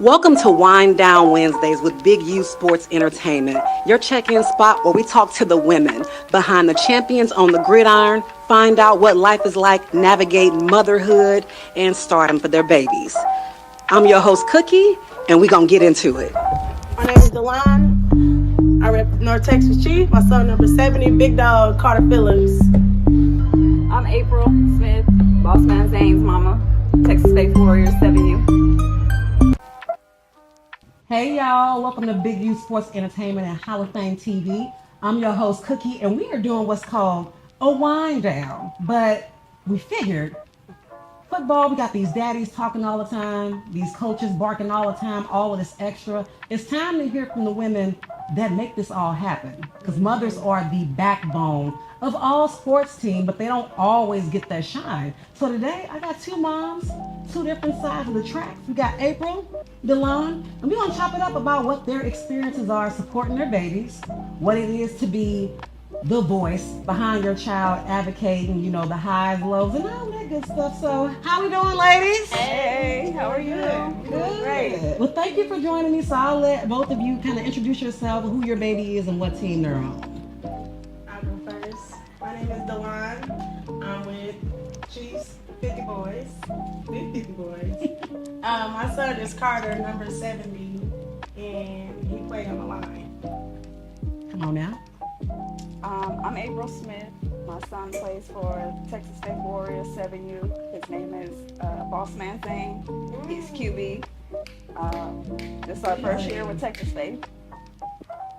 Welcome to Wind Down Wednesdays with Big U Sports Entertainment, your check-in spot where we talk to the women behind the champions on the gridiron, find out what life is like, navigate motherhood, and stardom for their babies. I'm your host, Cookie, and we're going to get into it. My name is Delon. I rep North Texas Chief. My son number 70, Big Dog Carter Phillips. I'm April Smith, Boss Man Zane's mama, Texas State Warriors 7U. Hey y'all, welcome to Big U Sports Entertainment and Hall of Fame TV. I'm your host, Cookie, and we are doing what's called a wind down. But we figured football, we got these daddies talking all the time, these coaches barking all the time, all of this extra. It's time to hear from the women that make this all happen. Because mothers are the backbone of all sports teams, but they don't always get that shine. So today, I got two moms, two different sides of the tracks. We got April, Delon, and we're gonna chop it up about what their experiences are supporting their babies, what it is to be the voice behind your child, advocating, the highs, lows, and all that good stuff. So, how we doing, ladies? Hey, how are you? Good. Great. Well, thank you for joining me. So I'll let both of you kind of introduce yourself, who your baby is, and what team they're on. I'll go first. My name is Delon. I'm with Chiefs 50 Boys. 50 Boys. My son is Carter, number 70, and he played on the line. Come on now. I'm April Smith. My son plays for Texas State Warriors 7U. His name is Boss Man Zane. He's QB. This is our first year with Texas State.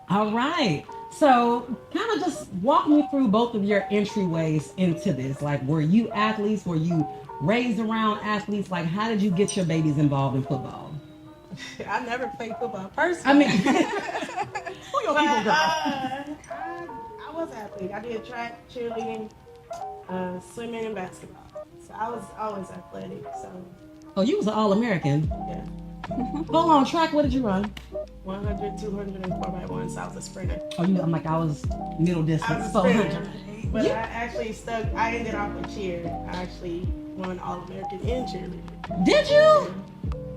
All right. So, kind of just walk me through both of your entryways into this. Like, were you athletes? Were you raised around athletes? Like, how did you get your babies involved in football? I never played football personally. I mean, who your people girl? I was an athlete. I did track, cheerleading, swimming, and basketball. So I was always athletic. So Oh, you was an All-American. yeah, Hold on, track. What did you run? 100, 200, and 4x1. So I was a sprinter. Oh, I was middle I distance. was So, a sprinter, but I actually stuck. I ended off with cheer. I actually won All-American in cheerleading. did you?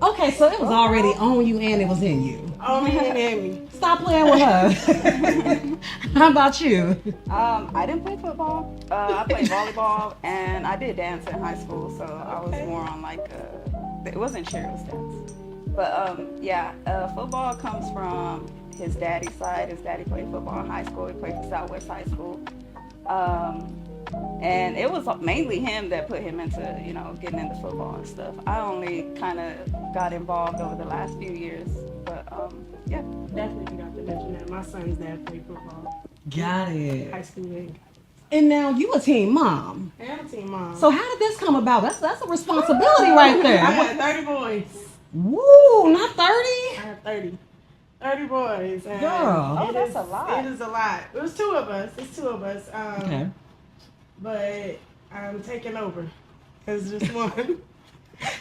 Okay, so it was already on you and it was in you. Oh, me and Amy. Stop playing with her. How about you? I didn't play football. I played volleyball and I did dance in high school, so I was more on it wasn't cheer, it was dance. But football comes from his daddy's side. His daddy played football in high school. He played for Southwest High School. And it was mainly him that put him into, getting into football and stuff. I only kind of got involved over the last few years. But, yeah. Definitely forgot to mention that. My son's dad played football. Got High it. school and And now you a teen mom. I am a team mom. So how did this come about? That's a responsibility right I there. had 30 boys. Woo, not 30? I had 30. 30 boys. And Girl. Oh, that's a lot. It is a lot. It was two of us. It's two of us. Okay. But I'm taking over. Because just one.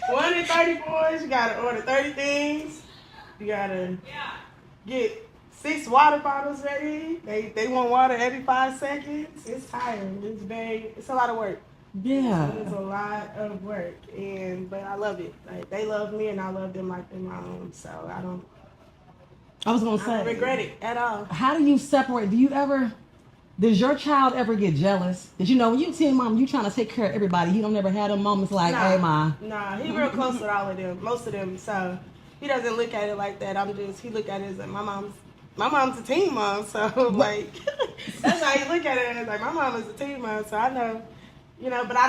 One in 30 boys. You got to order 30 things. You got to get 6 water bottles ready. They want water every 5 seconds. It's tiring. It's a lot of work. Yeah. It's a lot of work. But I love it. Like, they love me and I love them like they're my own. So I was gonna I say, don't regret it at all. how do you separate? Does your child ever get jealous? Did when you teen mom, you trying to take care of everybody. You don't never have them moments like, hey, ma. Nah, he real close with all of them, most of them. So he doesn't look at it like that. He look at it as like my mom's a teen mom. So like that's how he look at it. And it's like my mom is a teen mom. So I know, but I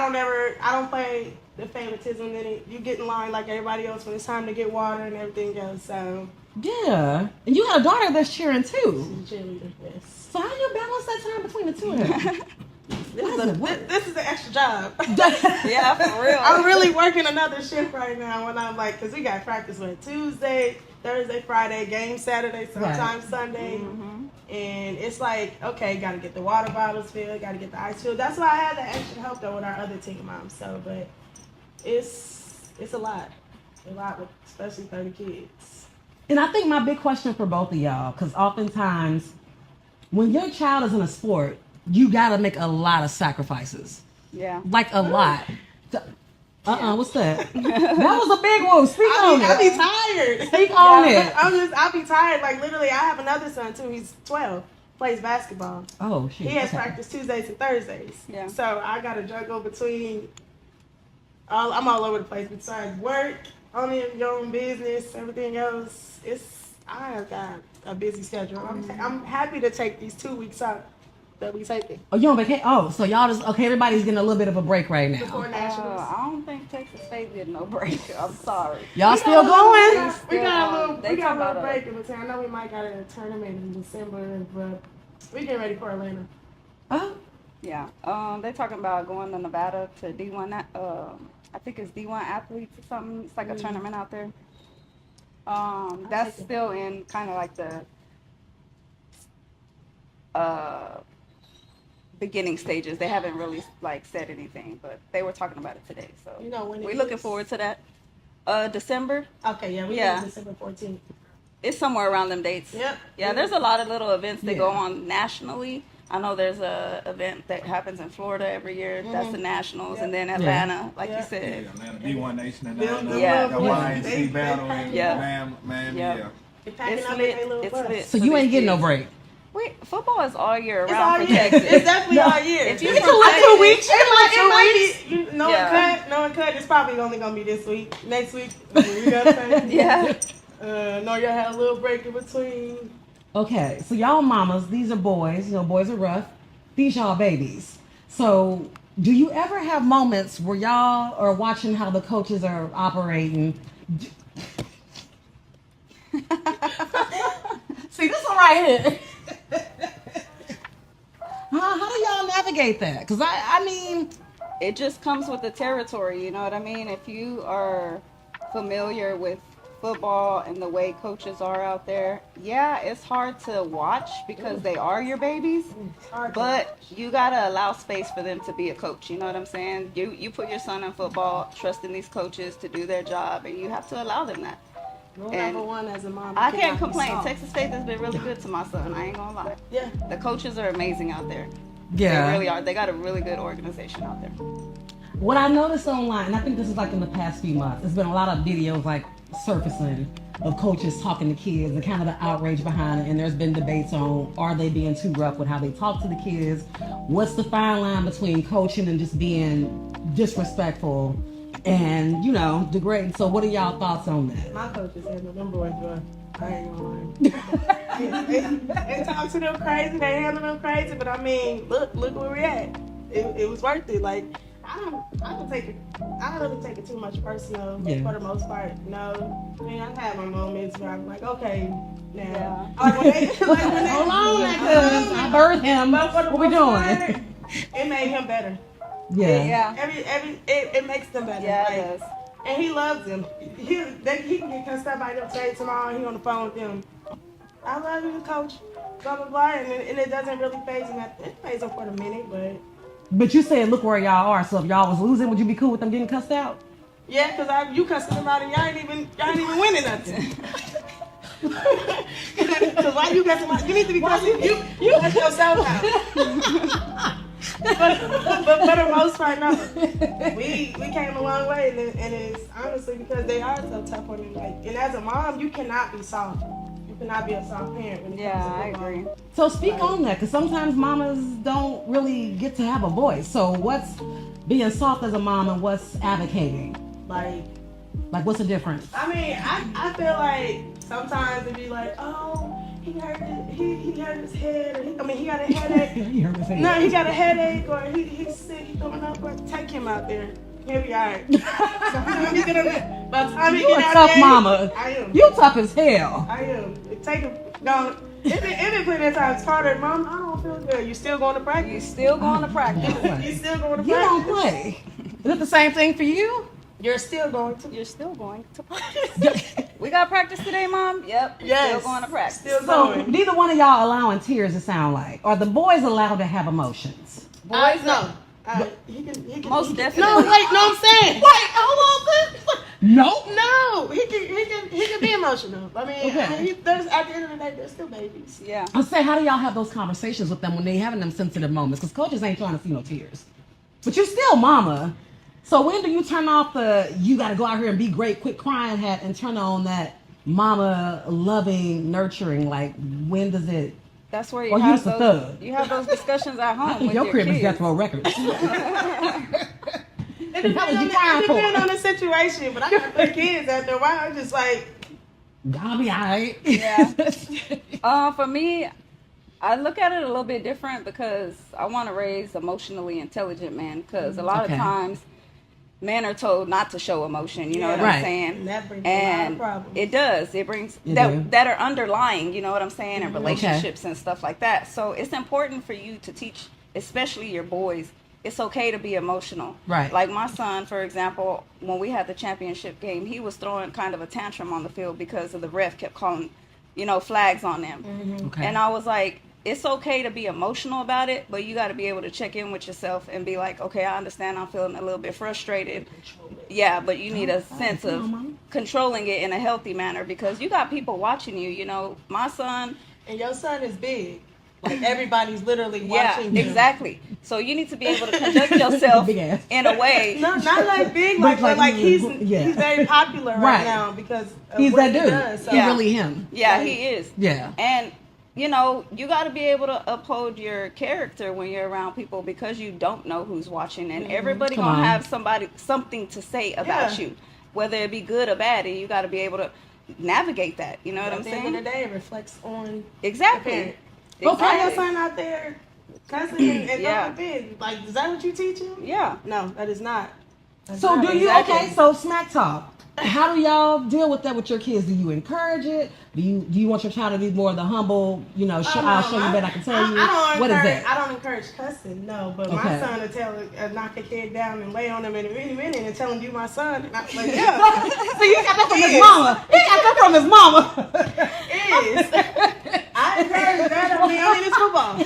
don't play the favoritism. Then you get in line like everybody else when it's time to get water and everything else. So Yeah. And you had a daughter that's cheering too. she's a cheerleader, yes. So how you balance that time between the two of them? This is an extra job. Yeah, for real. I'm really working another shift right now when I'm like, because we got practice on Tuesday, Thursday, Friday, game Saturday, sometimes Sunday. Mm-hmm. And it's like, okay, got to get the water bottles filled, got to get the ice filled. That's why I had the extra help though with our other team moms. So, but it's a lot with especially 30 kids. And I think my big question for both of y'all, because oftentimes when your child is in a sport, you got to make a lot of sacrifices. Yeah. Like a lot. What's that? That was a big one. Speak on I be it. tired. Speak on it. I be tired. Like literally, I have another son too. He's 12. Plays basketball. Oh shit. He has Okay. practice Tuesdays and Thursdays. Yeah. So I gotta juggle between. I'm all over the place. Besides work, owning your own business, everything else. I have got a busy schedule. I'm happy to take these 2 weeks out that we taking Oh, you on vacation? Oh, so y'all just okay? Everybody's getting a little bit of a break right before now. nationals. I don't think Texas State getting no break. I'm sorry. Y'all still going? We got a little, They we got a talk little about break in between. I know we might got a tournament in December, but we getting ready for Atlanta. Oh, Yeah. They're talking about going to Nevada to D1. I think it's D1 athletes or something. It's like a tournament out there. That's still in kind of like the beginning stages. They haven't really like said anything, but they were talking about it today. So You know when we're looking forward to that. December. Okay, yeah, we Yeah. December 14th. It's somewhere around them dates. Yep. Yeah, there's a lot of little events that Yeah. go on nationally. I know there's a event that happens in Florida every year. That's the Nationals, and then Atlanta, like you said. Atlanta B1 Nation and Yeah. got YNC battle and Yeah. Miami. Yeah. Yeah. They're packing It's up lit. in their little It's bus. lit. so you ain't getting no break. Wait, football is all year It's round all for year. Texas. It's definitely all year. If you You from can like Texas- 2 weeks. You can like 2 weeks. It might be, no Yeah. one cut. It's probably only gonna be this week. Next week, you got to Yeah. No, y'all had a little break in between. Okay, so y'all mamas, these are boys. You know, boys are rough. These y'all babies. So, do you ever have moments where y'all are watching how the coaches are operating? See, this one right here. How do y'all navigate that? Because I mean, It just comes with the territory, you know what I mean? If you are familiar with football and the way coaches are out there, yeah, it's hard to watch because they are your babies, but you gotta allow space for them to be a coach, you know what I'm saying? You put your son in football, trusting these coaches to do their job, and you have to allow them that. Rule And number one as a mom. I you can't cannot be complain. soft. Texas State has been really good to my son, I ain't gonna lie. Yeah. The coaches are amazing out there. yeah. They really are. They got a really good organization out there. What I noticed online, and I think this is like in the past few months, there's been a lot of videos like surfacing of coaches talking to kids and kind of the outrage behind it. And there's been debates on, are they being too rough with how they talk to the kids? What's the fine line between coaching and just being disrespectful and, you know, degrading? So what are y'all thoughts on that? My coaches handle them boys rough. I ain't gonna lie. They talk to them crazy. They handle them crazy. But I mean, look where we're at. It was worth it. Like I don't take it. I don't really take it too much personal for the most part. No, I mean I have my moments where I'm like, okay, now. Like when they, Hold on, I birthed him. But for the What we most part, doing? it made him better. Yeah. It makes them better. Yeah, Like, it does. and he loves them. He can get cussed out by them today, tomorrow, and he on the phone with them. I love you, coach. Blah, blah, blah. And it doesn't really phase him. It phase him for the minute, but... But you said, look where y'all are. So if y'all was losing, would you be cool with them getting cussed out? Yeah, because you cussing them out and y'all ain't even winning nothing. Because why you cussing out? You need to be cussing. You cuss yourself out. but for the most part, no. We came a long way, and it's honestly because they are so tough on me. Like, and as a mom, you cannot be soft. You cannot be a soft parent when it Yeah, comes to I football. agree. So speak on that, because sometimes mamas don't really get to have a voice. So what's being soft as a mom and what's advocating? Like what's the difference? I mean, I feel like sometimes it'd be like, oh, he hurt his head, or he got a headache. You heard me say No, that. he got a headache, or he's sick, he's throwing up, or take him out there. He'll be alright. By the time he You get a out tough there, mama. I am. You tough as hell. I am. Take him. No, it been plenty of times. Carter, Mom, I don't feel good. You still going to You practice? still going to practice. You still going to You don't practice? play. Is it the same thing for you? You're still going to. You're still going to practice. We got practice today, Mom? Yep. Yes. Still going to practice. Still So going. neither one of y'all allowing tears to sound like. Are the boys allowed to have emotions? Boys, no. He can. Most he can- definitely. No, wait. No, I'm saying. Wait. Hold on. Nope. No, he can be emotional. I mean, Okay. there's at the end of the day, they're still babies. Yeah. I'm saying, how do y'all have those conversations with them when they having them sensitive moments? Because coaches ain't trying to see no tears. But you still mama. So when do you turn off the you got to go out here and be great, quit crying hat, and turn on that mama loving, nurturing? Like when does it? That's where Or you just a thug? you have those discussions at home I think with your crib is kids. Death Row Records. It depends on the situation, but I got 3 kids out there. Why I'm just like, Gotta be alright. Yeah. For me, I look at it a little bit different because I want to raise emotionally intelligent men. Because a lot of times, men are told not to show emotion. You know what I'm saying? And that brings a lot of problems. It does. It brings You that do. that are underlying. You know what I'm saying? In relationships and stuff like that. So it's important for you to teach, especially your boys. It's okay to be emotional. Right. Like my son, for example, when we had the championship game, he was throwing kind of a tantrum on the field because of the ref kept calling, flags on them. Okay. And I was like, it's okay to be emotional about it, but you got to be able to check in with yourself and be like, okay, I understand I'm feeling a little bit frustrated. Yeah, but you need a sense of controlling it in a healthy manner because you got people watching you. My son. And your son is big. Like everybody's literally Yeah, watching you. exactly. So you need to be able to conduct yourself Big ass. in a way. No, not like big, like, but like he's very popular right now because of he's what that dude. he does. So. He's really him. Yeah, Right. he is. Yeah. And you got to be able to uphold your character when you're around people because you don't know who's watching, and everybody gonna have something to say about you, whether it be good or bad, and you got to be able to navigate that. You know what I'm saying? At the end of the day, it reflects on Exactly. the parent. Exactly. Okay, your son out there cussing and throwing a fit. Like, is that what you teach him? Yeah. No, that is not. So do you? Okay, so smack talk. How do y'all deal with that with your kids? Do you encourage it? Do you want your child to be more of the humble? I'll show you better. I can tell you. What is that? I don't encourage cussing, no. But my son will knock a kid down and lay on him in a minute and tell him you my son. And I'm like, yeah. So you got that from his mama. He got that from his mama. It is. I encourage that. I mean, it's football.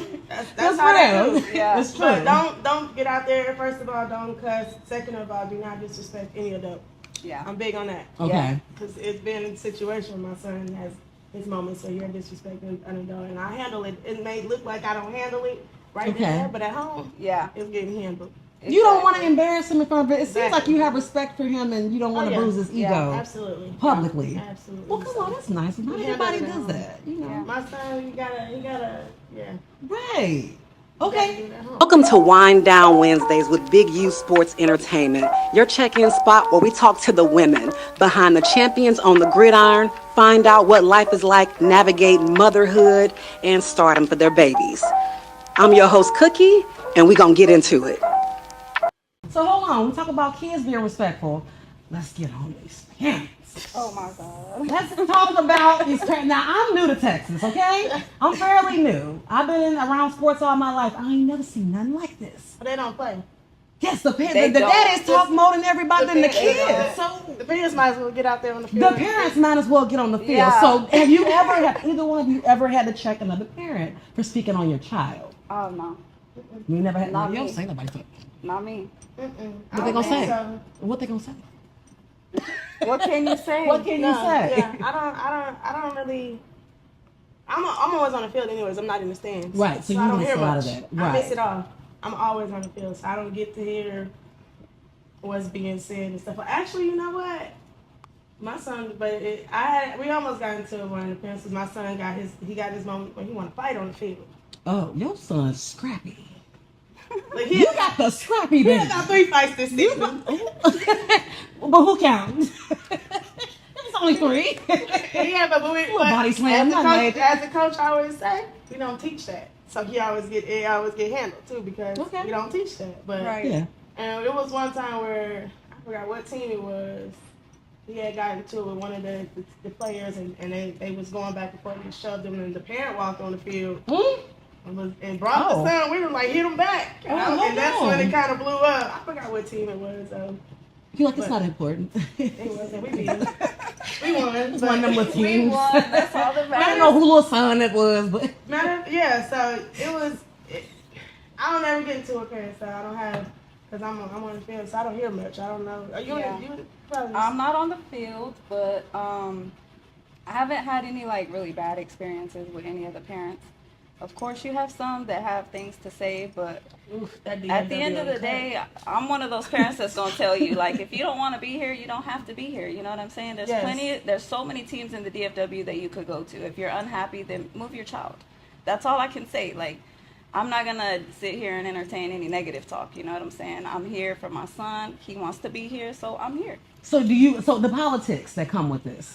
That's how real. they do. Yeah. That's true. But don't get out there. First of all, don't cuss. Second of all, do not disrespect any adult. Yeah. I'm big on that. Okay. Because it's been a situation where my son has his moments where you're disrespecting an adult, and I handle it. It may look like I don't handle it right there, but at home, it's getting handled. Exactly. You don't want to embarrass him in front of it. It seems like you have respect for him and you don't want to bruise his ego. Absolutely. Publicly. Absolutely. Well, come on, that's nice. Not everybody does that. My son, he gotta, Right. Okay. Welcome to Wind Down Wednesdays with Big U Sports Entertainment, your check-in spot where we talk to the women behind the champions on the gridiron, find out what life is like, navigate motherhood, and stardom for their babies. I'm your host, Cookie, and we're going to get into it. So hold on. We talk about kids being respectful. Let's get on these parents. Oh my God. Let's talk about these parents. Now, I'm new to Texas, okay? I'm fairly new. I've been around sports all my life. I ain't never seen nothing like this. But they don't play. Yes, the daddies talk more than everybody than the kids. So the parents might as well get out there on the field. The parents might as well get on the field. Yeah. So have either one of you ever had to check another parent for speaking on your child? Oh no. You never had. Not You me. don't say nobody. Not me. What they gonna say? So. What they gonna say? What can you say? What can you say? Yeah, I don't really. I'm always on the field anyways. I'm not in the stands. Right, so you I don't miss hear a lot much. of that. I Right. miss it all. I'm always on the field, so I don't get to hear what's being said and stuff. But actually, you know what? My son, we almost got into one of the parents because my son got his moment when he want to fight on the field. Oh, your son's scrappy. Like You got the scrappy he baby. got 3 fights this season. But who counts? It's only 3. Yeah, but body slam, as the coach always say, we don't teach that. So he always get handled too because we don't teach that. But Yeah. and it was one time where I forgot what team it was. He had gotten into it with one of the players and they was going back and forth and shoved him and the parent walked on the field and brought the son. We were like hit him back. And that's when it kind of blew up. I forgot what team it was though. You like it's not important. It wasn't. We beat him. We won. It's one of them little We teams. won. That's all that I matters. don't know who little son it was, but So it was. I don't ever get into a parent, so I don't have because I'm on the field, so I don't hear much. I don't know. Are you? You probably. I'm not on the field, but I haven't had any like really bad experiences with any of the parents. Of course, you have some that have things to say, but Oof, that at the end of the uncut. day, I'm one of those parents that's gonna tell you, like, if you don't want to be here, you don't have to be here. You know what I'm saying? There's so many teams in the DFW that you could go to. If you're unhappy, then move your child. That's all I can say. Like, I'm not gonna sit here and entertain any negative talk. You know what I'm saying? I'm here for my son. He wants to be here, so I'm here. So the politics that come with this.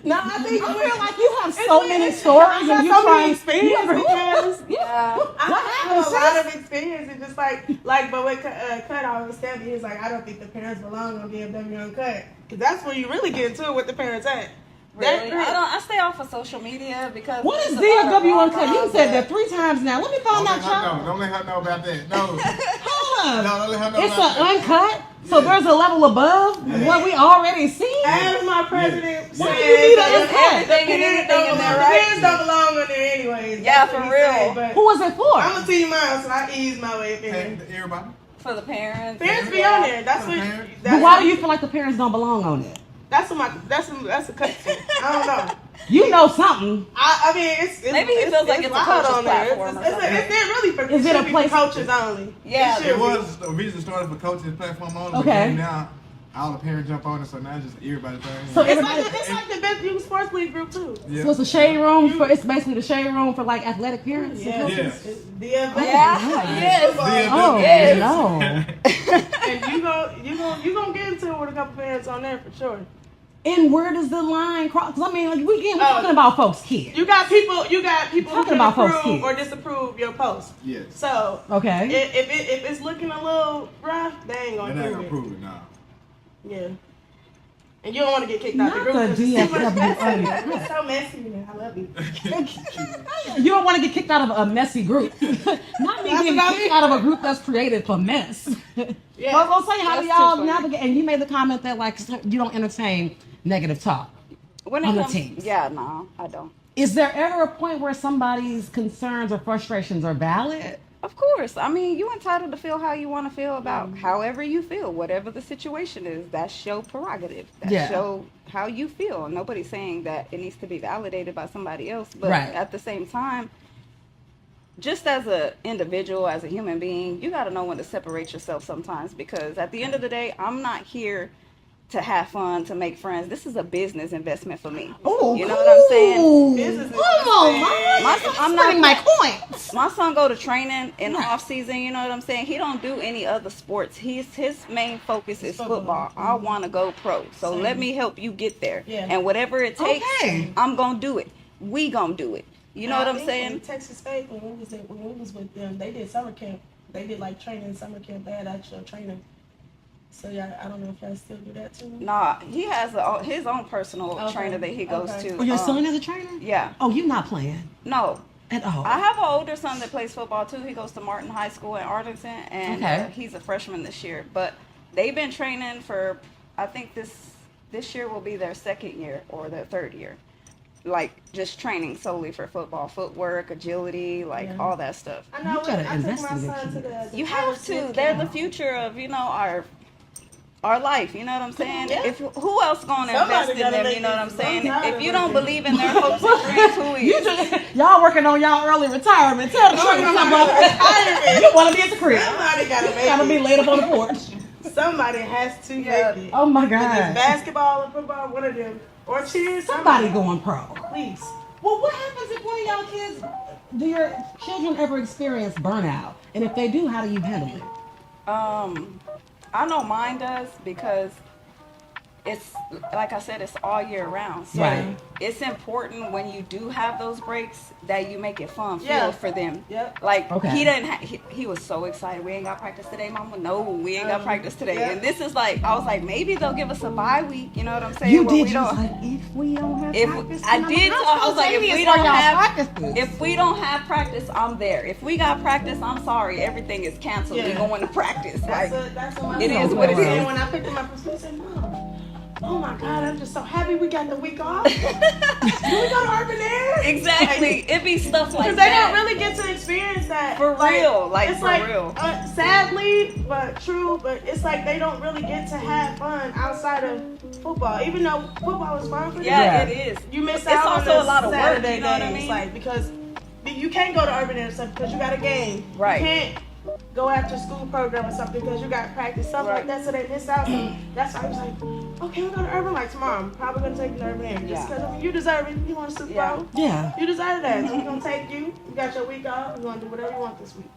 No, I think I feel like you have so many stories and you're so many trying. experience because Yeah. I have a lot of experience. It's just like, but what Cut always tell me is like, I don't think the parents belong on DFW Uncut, because that's where you really get into it with the parents at. Really? I stay off of social media because What is it's a lot of DFW Uncut? You rah-rah, said but- that 3 times now. Let me find out, y'all. Don't let her know about that. No. Hold up. No, don't let her know It's about an that. uncut, so there's a level above what we already see. As my president Why said, do you need an the uncut? Everything and anything in there, the right? parents don't belong on there anyways. Yeah, That's for what he real. said, but Who was it for? I'm a team mom, so I ease my way up in there. Everybody. For the parents. Parents be on there. That's what. But why do you feel like the parents don't belong on it? That's a cut thing. I don't know. You know something. I mean, it's Maybe he feels like it's a loud coach's on there. platform or It's something. really for Is it a should be place- for coaches only? Yeah. It should It be. was originally started for coaches platform only. Okay. But then now all the parents jump on it, so now it's just everybody's thing. So It's everybody. like the Best Youth Sports League group too. yeah. So it's a shade room for. It's basically the shade room for like athletic parents. Yeah. Yeah. It's DFW. Yeah. Yes. Oh Yes. no. And you gonna get into it with a couple parents on there for sure. And where does the line cross? 'Cause I mean, like we're Oh. talking about folks' kids. You got people who Talking can about folks' approve kids. or disapprove your post. Yes. So Okay. if it's looking a little rough, they ain't gonna They're not gonna approve it. prove it now. Yeah. And you don't want to get kicked out the Not group. the 'cause it's too much DFW messy. uncut. It's so messy, man. I love you. You don't want to get kicked out of a messy group. Not me That's getting what I kicked mean. out of a group that's created for mess. Yeah. I was gonna say, how do That's too y'all funny. navigate? And you made the comment that like you don't entertain negative talk. When it On the comes, teams. yeah, no, I don't. Is there ever a point where somebody's concerns or frustrations are valid? Of course. I mean, you entitled to feel how you want to feel about however you feel, whatever the situation is. That's your prerogative. That's Yeah. your how you feel. Nobody's saying that it needs to be validated by somebody else. But Right. at the same time, just as an individual, as a human being, you got to know when to separate yourself sometimes, because at the end of the day, I'm not here to have fun, to make friends. This is a business investment for me. Oh, You know what I'm saying? Business is Come on, insane. Mom. I'm not my point. My son go to training in the Right. off season. You know what I'm saying? He don't do any other sports. His main focus is football. I want to go pro. So Same. let me help you get there. Yeah. And whatever it takes, Okay. I'm gonna do it. We gonna do it. You know what I'm saying? Texas State, when we was with them, they did summer camp. They did like training, summer camp. They had actual training. So yeah, I don't know if y'all still do that too. Nah, he has his own personal Okay. trainer that he goes Okay. to. Oh, your son is a trainer? Yeah. Oh, you not playing No. at all? I have an older son that plays football too. He goes to Martin High School in Arlington, and Okay. he's a freshman this year. But they've been training for, I think this year will be their second year or their third year, like just training solely for football, footwork, agility, like Yeah. all that stuff. I know. You gotta I took my invest in your son to kids. the You Tyler have to. Smith They're camp. the future of our life. You know what I'm saying? Yeah. If who else gonna Somebody invest in gotta them? make You know what it. I'm saying? Somebody If you gotta don't make it. believe in their hopes and dreams, who You is? just, y'all working on y'all early retirement. Tell the truth, Working on my brother. retirement. You want to be at the crib. Somebody gotta make Gotta be it. laid up on the porch. Somebody has to Yeah. make it. Oh my Whether it's God. basketball or football, one of them, or cheers. Somebody going pro. Please. Well, what happens if one of y'all kids, do your children ever experience burnout? And if they do, how do you handle it? I know mine does because it's like I said, it's all year round. So Right. it's important when you do have those breaks that you make it fun Yeah. for them. Yep. Like Okay. he didn't. He was so excited. We ain't got practice today, Mama. No, we ain't got practice today. Yeah. And this is like I was like, maybe they'll give us a bye week. You know what I'm saying? You where did. we You was don't- like, if we don't have If practice, I then I'm did, not I was like, if spontaneous we for don't y'all have, practices. if we don't have practice, I'm there. If we got practice, I'm sorry, everything is canceled. We Yeah. going to practice. Like, That's what my it son is what it said is. when I picked him up from school. He said, "Mom, oh my God, I'm just so happy we got the week off. Can we go to Urban Air? Exactly. It be stuff like Because that. they don't really get to experience that. For real. Like, it's for like, real. Sadly, but true, but it's like they don't really get to have fun outside of football. Even though football is fun for them. Yeah, it is. You miss It's out on also the a lot of work, Saturday you know what I days, mean? like, because you can't go to Urban Air stuff because you got a game. Right. You can't go after school program or something because you got practice, stuff Right. like that, so they miss out. So that's why I was like, okay, we're going to Urban like tomorrow. I'm probably going to take you to Urban Air just because you deserve it. You want a Super Bowl? Yeah. You deserve that. So we're going to take you. You got your week off. You're going to do whatever you want this week.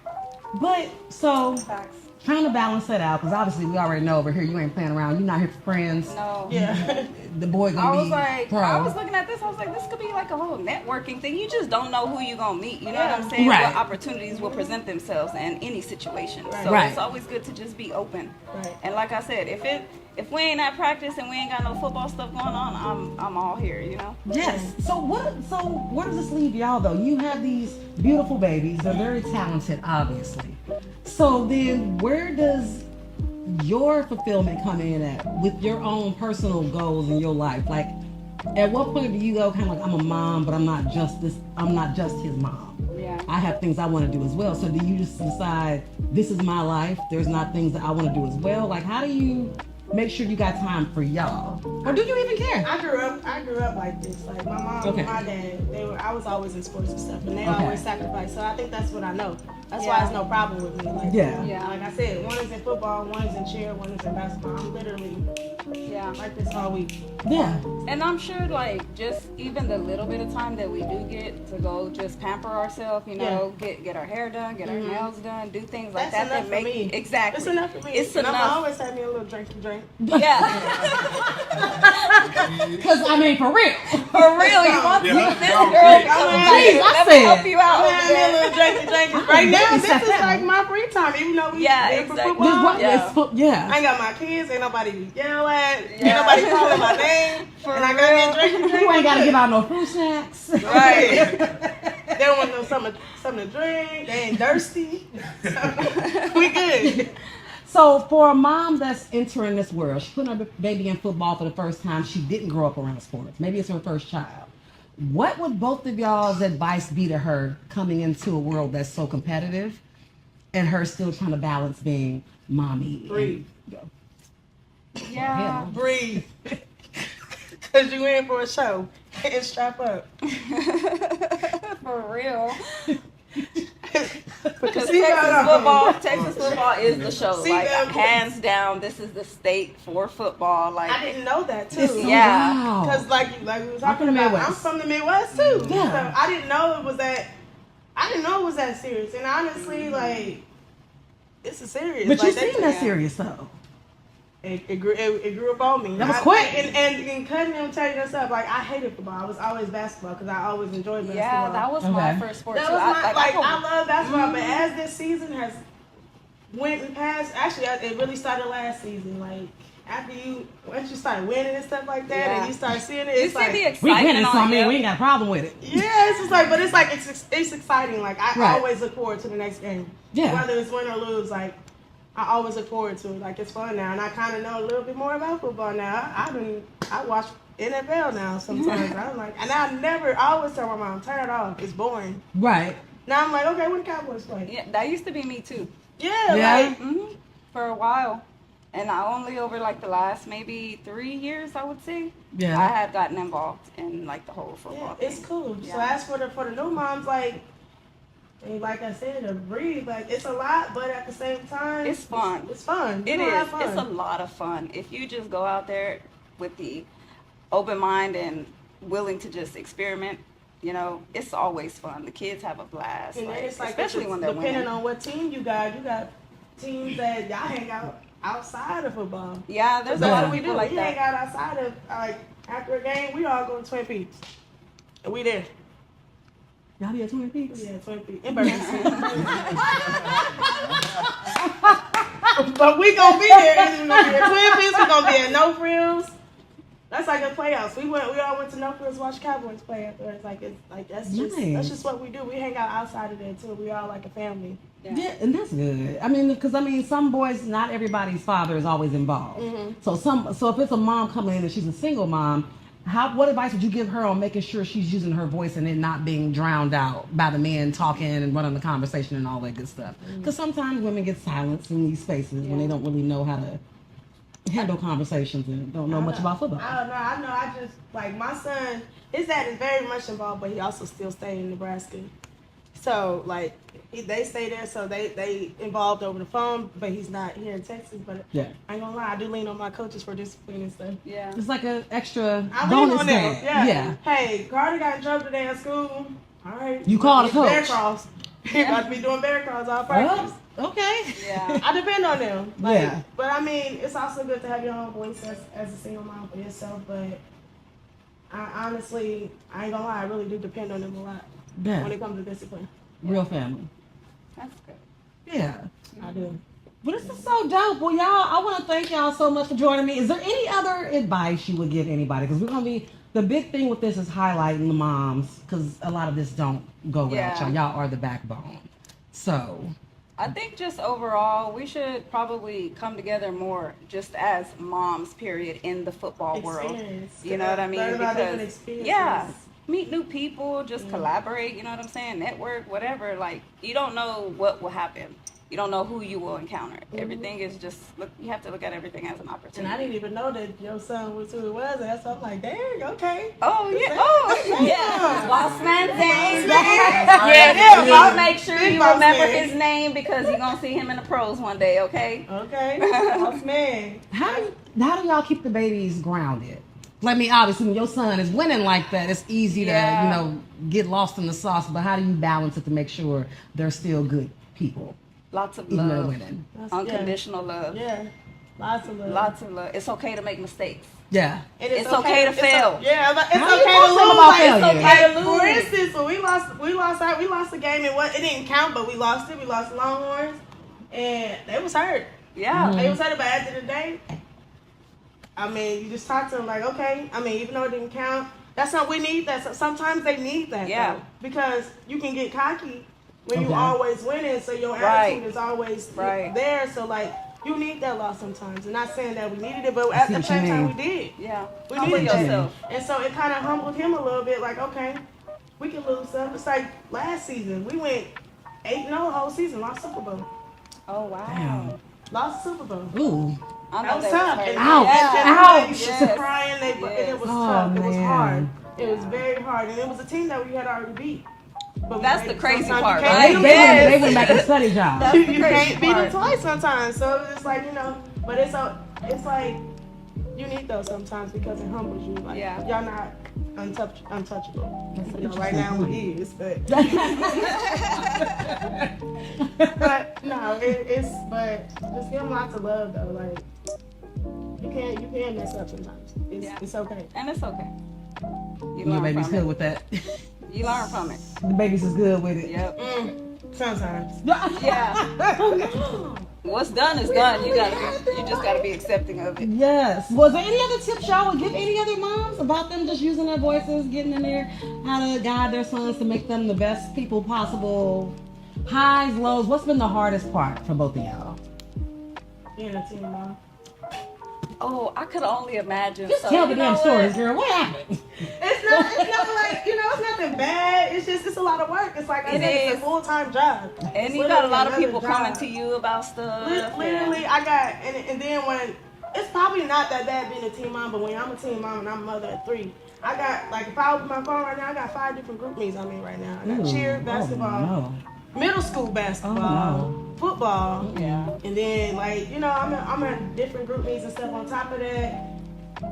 But so Facts. trying to balance that out, because obviously we already know over here you ain't playing around. You're not here for friends. No. Yeah. The boy gonna I be was like, pro. I was looking at this. I was like, this could be like a whole networking thing. You just don't know who you gonna meet. You know what I'm saying? Right. What opportunities will present themselves in any situation. So Right. it's always good to just be open. Right. And like I said, if we ain't at practice and we ain't got no football stuff going on, I'm all here. You know? Yes. So where does this leave y'all though? You have these beautiful babies. They're very talented, obviously. So then where does your fulfillment come in at with your own personal goals in your life? Like at what point do you go kind of like, I'm a mom, but I'm not just his mom. Yeah. I have things I want to do as well. So do you just decide this is my life? There's not things that I want to do as well? Like how do you make sure you got time for y'all? Or do you even care? I grew up like this. Like my mom Okay. and my dad, I was always in sports and stuff, and they Okay. always sacrificed. So I think that's what I know. That's Yeah. why it's no problem with me. Like, Yeah. Yeah. Like I said, one is in football, one is in cheer, one is in basketball. I'm literally Yeah. like this all week. Yeah. And I'm sure, like, just even the little bit of time that we do get to go just pamper ourselves, you know, get our hair done, get our nails done, do things like That's that enough that for make me. exactly. It's enough for me. It's and I'm enough. always having me a little drink. Yeah. Because I mean, for real. For real, you want Yeah, this that's girl? great. Come I back. mean, I Let me said- help you out. I'm having me a little drink. Right now, this Set is that like one. my free time. Even though we Yeah, there for exactly. This football. what Yeah. I ain't got my kids. Ain't nobody to yell at. Ain't Yeah. nobody calling my name. For and I got me a drink. You ain't got to give out no fruit snacks. Right. They don't want no something to drink. They ain't thirsty. We good. So for a mom that's entering this world, she's putting her baby in football for the first time. She didn't grow up around sports. Maybe it's her first child. What would both of y'all's advice be to her coming into a world that's so competitive and her still trying to balance being mommy? Breathe. Yeah. Breathe. Because you in for a show. And strap up. For real. Put your Because seatbelt on. Texas football is the show. Like, Seatbelt. hands down, this is the state for football. Like, I didn't know that too. It's so Yeah. wow. Because like we were I'm talking from the about, Midwest. I'm from the Midwest too. Yeah. So I didn't know it was that. I didn't know it was that serious. And honestly, like, it's a serious. But you like, they- seem that serious though. It grew up on me. That was quick. And cutting and taking us up, like I hated football. I was always basketball because I always enjoyed basketball. yeah, that was my Okay. first sport That too. was my, I I love basketball, but as this season has went and passed, actually, it really started last season. Like after once you start winning and stuff like that, Yeah. and you start seeing it, you it's see like the We excitement winning, so I on mean, you. we ain't got a problem with it. yeah, it's just like, but it's like it's exciting. Like I Right. always look forward to the next game, Yeah. whether it's win or lose. Like I always look forward to it. Like it's fun now, and I kind of know a little bit more about football now. I watch NFL now sometimes. I'm like, and I always tell my mom, turn it off. It's boring. Right. Now I'm like, okay, when the Cowboys play? Yeah, that used to be me too. Yeah, Yeah. like For a while. And I only over like the last maybe 3 years, I would say, Yeah. I had gotten involved in like the whole football yeah, it's thing. cool. So Yeah. as for the new moms, like. And like I said, to breathe, like it's a lot, but at the same time, It's fun. It's fun. It You is. have fun. It's a lot of fun. If you just go out there with the open mind and willing to just experiment, you know, it's always fun. The kids have a blast. And Like, it's like especially when they're depending winning. on what team you got teams that y'all hang out outside of football. Yeah, there's a That's lot what of we people do. like We hang that. out outside of like after a game, we all go to Twin Peaks, and we there. Y'all be at Twin Peaks? Yeah, Twin Peaks in Berkeley. But we gonna be there. Either we gonna be at Twin Peaks, we gonna be at No Frills. That's like the playoffs. We all went to No Frills to watch Cowboys play afterwards. That's Nice. just what we do. We hang out outside of there too. We all like a family. Yeah, and that's good. I mean, because some boys, not everybody's father is always involved. So if it's a mom coming in and she's a single mom, what advice would you give her on making sure she's using her voice and it not being drowned out by the men talking and running the conversation and all that good stuff? Because sometimes women get silenced in these spaces when they don't really know how to handle conversations and don't know much about football. I don't know. I know. I just like my son. His dad is very much involved, but he also still stayed in Nebraska. So like they stay there, so they involved over the phone, but he's not here in Texas. But Yeah. I ain't gonna lie, I do lean on my coaches for discipline and stuff. Yeah. It's like an extra I lean bonus on them. dad. Yeah. Hey, Carter got in trouble today at school. All right. You called a coach. Bear crawls. He about to be doing bear crawls all practice. Oh, okay. Yeah. I depend on them. Like, Yeah. But I mean, it's also good to have your own voice as a single mom for yourself. But I honestly, I ain't gonna lie, I really do depend on them a lot Yeah. when it comes to discipline. Real family. That's good. Yeah. I do. But this is so dope. Well, y'all, I want to thank y'all so much for joining me. Is there any other advice you would give anybody? Because we're going to be, the big thing with this is highlighting the moms, because a lot of this don't go without y'all. Y'all are the backbone. So. I think just overall, we should probably come together more just as moms, period, in the football world. You know what I mean? Learn about different Because, experiences. yeah, meet new people, just collaborate, you know what I'm saying? Network, whatever. Like, you don't know what will happen. You don't know who you will encounter. Everything is just, you have to look at everything as an opportunity. And I didn't even know that your son was who it was. And so I'm like, dang, okay. Oh, yeah. Oh, yeah. Boss man thing. Yeah, Y'all make sure big you boss remember man. his name because you're going to see him in the pros one day, okay? Okay. Boss man. How do y'all keep the babies grounded? Like, obviously, when your son is winning like that, it's easy to, get lost in the sauce. But how do you balance it to make sure they're still good people? Lots of Even though they're love. winning. Unconditional love. Yeah. Lots of love. Lots of love. It's okay to make mistakes. Yeah. And It's okay to fail. Yeah, it's How you okay gonna to feel lose. about Like, failure? it's okay to lose. For instance, when we lost the game, it didn't count, but we lost it. We lost the Longhorns, and they was hurt. Yeah. They was hurt, but at the end of the day, I mean, you just talk to them like, okay. I mean, even though it didn't count, that's not we need that. So sometimes they need that. Yeah. Though, because you can get cocky when you Okay. always winning, so your Right. attitude is always Right. there. So like. You need that loss sometimes. I'm not saying that we needed it, but I at see the what you same time mean. we did. Yeah. We Humble needed that. yourself. And so it kind of humbled him a little bit, like, okay, we can lose some. It's like last season, we went 8-0 the whole season, lost Super Bowl. Oh, wow. Damn. Lost Super Bowl. Ooh. I know That was they tough. hurt. And, Ouch. and Ouch. yes. Crying, and it was Oh, tough. It was man. hard. It was very hard. And it was a team that we had already beat. But That's we- the crazy sometimes part, you can't right? beat them Yes. twice. They went back and studied y'all. That's You the crazy can't beat them part. twice sometimes. So it's like, but it's like you need those sometimes because it humbles you. Like, Yeah. y'all not untouchable. Right now we is, but but no, but just give them lots of love though. Like you can mess up sometimes. It's okay. And it's okay. You Your learn baby's from good it. with that. You learn from it. The baby's is good with it. Yep. Sometimes. Yeah. What's done is done. You just gotta be accepting of it. Yes. Was there any other tips y'all would give any other moms about them just using their voices, getting in there, how to guide their sons to make them the best people possible? Highs, lows. What's been the hardest part for both of y'all? Being a teen mom. Oh, I could only imagine. Just So, tell you the know damn what? stories, girl. What happened? It's not like, it's nothing bad. It's a lot of work. It's like I It said, it's is. a full-time job. And It's you got a lot of literally people another coming job. to you about stuff. Literally, I got, and then when, it's probably not that bad being a teen mom, but when I'm a teen mom and I'm a mother of 3, I got, like, if I open my phone right now, I got 5 different group meets I'm in right now. I got cheer, basketball, Oh, middle school basketball, football, Yeah. and then, like, I'm at different group meets and stuff on top of that.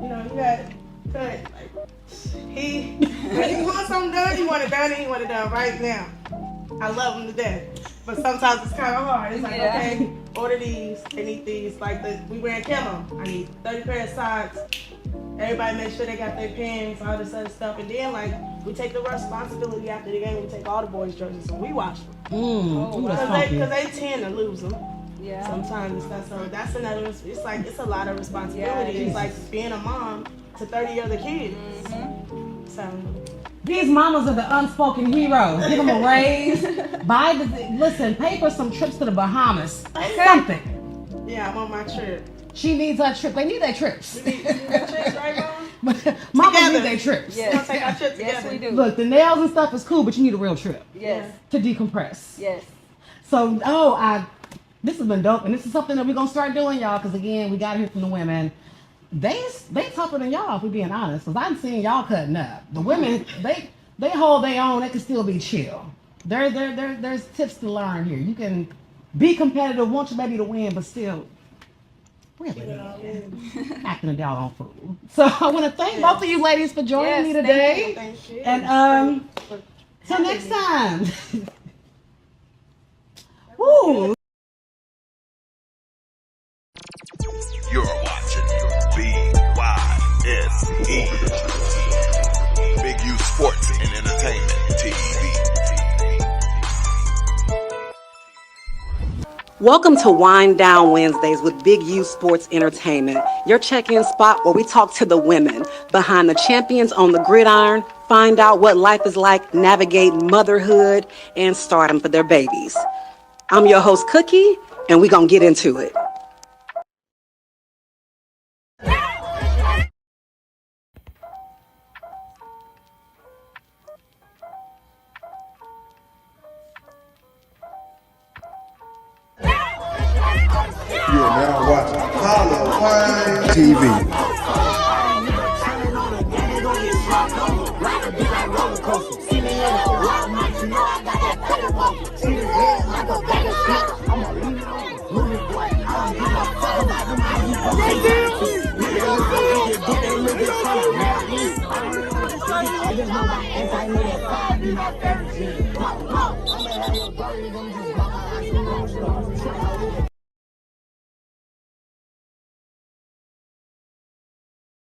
You got cut, like, when you want something done, you want it done, and you want it done right now. I love him to death. But sometimes it's kind of hard. It's like, okay, order these, they need these. Like, we wearing camo. I need 30 pair of socks. Everybody make sure they got their pens, all this other stuff. And then, like, we take the responsibility after the game. We take all the boys' jerseys and we wash them. Ooh, that's Because funky. they tend to lose them. Yeah. Sometimes and stuff. So that's another, it's like, it's a lot of responsibility. Yeah, it It's like being a mom to 30 other kids. Mm-hmm. So, These mamas are the unspoken heroes. Give them a raise. Pay for some trips to the Bahamas. Something. Yeah, I'm on my trip. She needs her trip. They need their trips. You need that trips, right, Mom? Mama need their trips. Yes. We're gonna take our trip together. Yes, we do. Look, the nails and stuff is cool, but you need a real trip Yes. to decompress. Yes. So, this has been dope, and this is something that we're gonna start doing, y'all. Because again, we got to hear from the women. They tougher than y'all, if we're being honest. Because I'm seeing y'all cutting up. The women, they hold their own. They can still be chill. There's tips to learn here. You can be competitive, want your baby to win, but still really acting a doggone fool. So I want to thank both of you ladies for joining me today. Thank you. And till next time. Woo. You're watching VEIW, Big U Sports and Entertainment TV. Welcome to Wind Down Wednesdays with Big U Sports Entertainment, your check-in spot where we talk to the women behind the champions on the gridiron, find out what life is like, navigate motherhood, and stardom for their babies. I'm your host, Cookie, and we're going to get into it. You are now watching Holla TV. I